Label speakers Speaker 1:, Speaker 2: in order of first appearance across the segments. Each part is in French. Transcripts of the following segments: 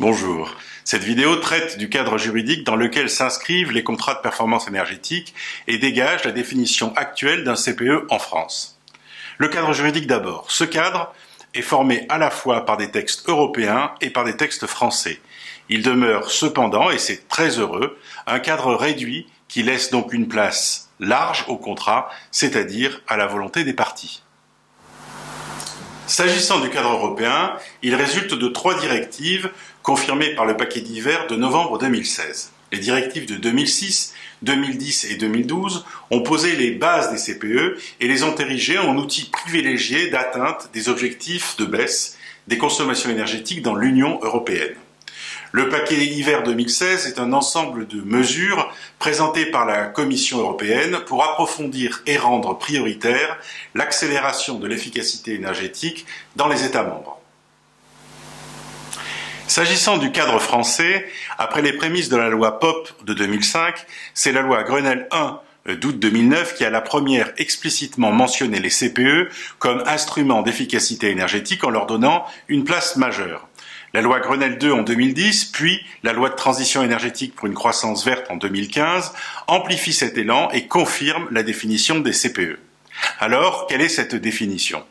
Speaker 1: Bonjour. Cette vidéo traite du cadre juridique dans lequel s'inscrivent les contrats de performance énergétique et dégage la définition actuelle d'un CPE en France. Le cadre juridique d'abord. Ce cadre est formé à la fois par des textes européens et par des textes français. Il demeure cependant, et c'est très heureux, un cadre réduit qui laisse donc une place large au contrat, c'est-à-dire à la volonté des parties. S'agissant du cadre européen, il résulte de 3 directives confirmées par le paquet d'hiver de novembre 2016. Les directives de 2006, 2010 et 2012 ont posé les bases des CPE et les ont érigées en outils privilégiés d'atteinte des objectifs de baisse des consommations énergétiques dans l'Union européenne. Le paquet hiver 2016 est un ensemble de mesures présentées par la Commission européenne pour approfondir et rendre prioritaire l'accélération de l'efficacité énergétique dans les États membres. S'agissant du cadre français, après les prémices de la loi POP de 2005, c'est la loi Grenelle 1 d'août 2009 qui a la première explicitement mentionné les CPE comme instrument d'efficacité énergétique en leur donnant une place majeure. La loi Grenelle 2 en 2010, puis la loi de transition énergétique pour une croissance verte en 2015, amplifient cet élan et confirment la définition des CPE. Alors, quelle est cette définition ?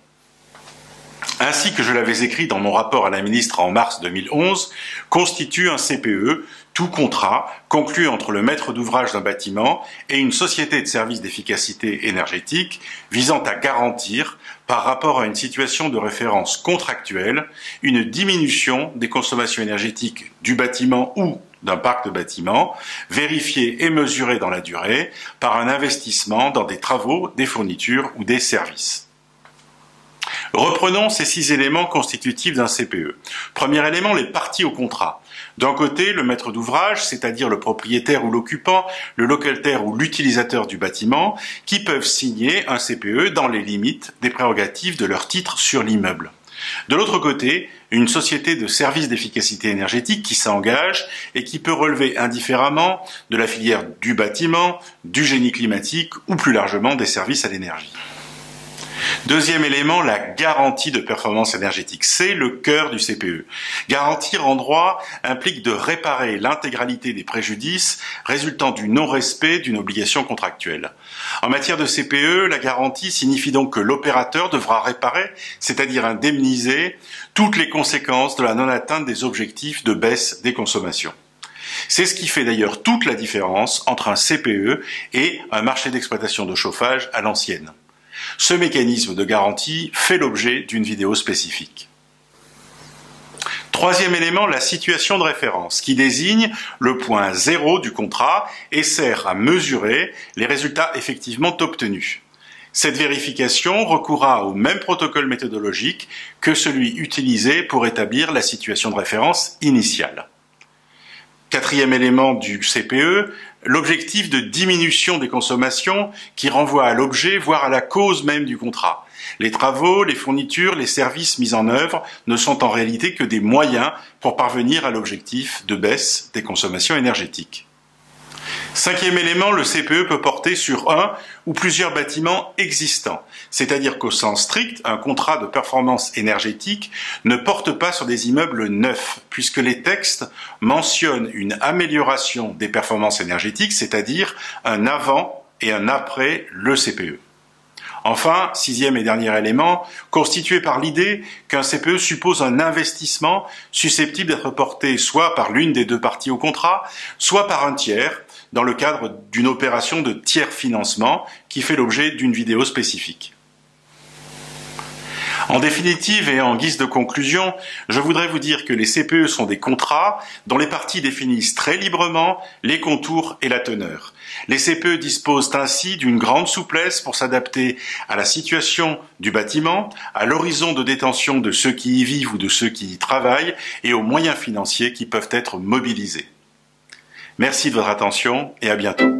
Speaker 1: Ainsi que je l'avais écrit dans mon rapport à la ministre en mars 2011, constitue un CPE tout contrat conclu entre le maître d'ouvrage d'un bâtiment et une société de services d'efficacité énergétique visant à garantir, par rapport à une situation de référence contractuelle, une diminution des consommations énergétiques du bâtiment ou d'un parc de bâtiments, vérifiée et mesurée dans la durée par un investissement dans des travaux, des fournitures ou des services. Reprenons ces 6 éléments constitutifs d'un CPE. Premier élément, les parties au contrat. D'un côté, le maître d'ouvrage, c'est-à-dire le propriétaire ou l'occupant, le locataire ou l'utilisateur du bâtiment, qui peuvent signer un CPE dans les limites des prérogatives de leur titre sur l'immeuble. De l'autre côté, une société de services d'efficacité énergétique qui s'engage et qui peut relever indifféremment de la filière du bâtiment, du génie climatique ou plus largement des services à l'énergie. Deuxième élément, la garantie de performance énergétique. C'est le cœur du CPE. Garantir en droit implique de réparer l'intégralité des préjudices résultant du non-respect d'une obligation contractuelle. En matière de CPE, la garantie signifie donc que l'opérateur devra réparer, c'est-à-dire indemniser, toutes les conséquences de la non-atteinte des objectifs de baisse des consommations. C'est ce qui fait d'ailleurs toute la différence entre un CPE et un marché d'exploitation de chauffage à l'ancienne. Ce mécanisme de garantie fait l'objet d'une vidéo spécifique. Troisième élément, la situation de référence, qui désigne le point 0 du contrat et sert à mesurer les résultats effectivement obtenus. Cette vérification recourra au même protocole méthodologique que celui utilisé pour établir la situation de référence initiale. Quatrième élément du CPE, l'objectif de diminution des consommations qui renvoie à l'objet, voire à la cause même du contrat. Les travaux, les fournitures, les services mis en œuvre ne sont en réalité que des moyens pour parvenir à l'objectif de baisse des consommations énergétiques. Cinquième élément, le CPE peut porter sur un ou plusieurs bâtiments existants, c'est-à-dire qu'au sens strict, un contrat de performance énergétique ne porte pas sur des immeubles neufs, puisque les textes mentionnent une amélioration des performances énergétiques, c'est-à-dire un avant et un après le CPE. Enfin, sixième et dernier élément, constitué par l'idée qu'un CPE suppose un investissement susceptible d'être porté soit par l'une des 2 parties au contrat, soit par un tiers, dans le cadre d'une opération de tiers financement qui fait l'objet d'une vidéo spécifique. En définitive et en guise de conclusion, je voudrais vous dire que les CPE sont des contrats dont les parties définissent très librement les contours et la teneur. Les CPE disposent ainsi d'une grande souplesse pour s'adapter à la situation du bâtiment, à l'horizon de détention de ceux qui y vivent ou de ceux qui y travaillent et aux moyens financiers qui peuvent être mobilisés. Merci de votre attention et à bientôt.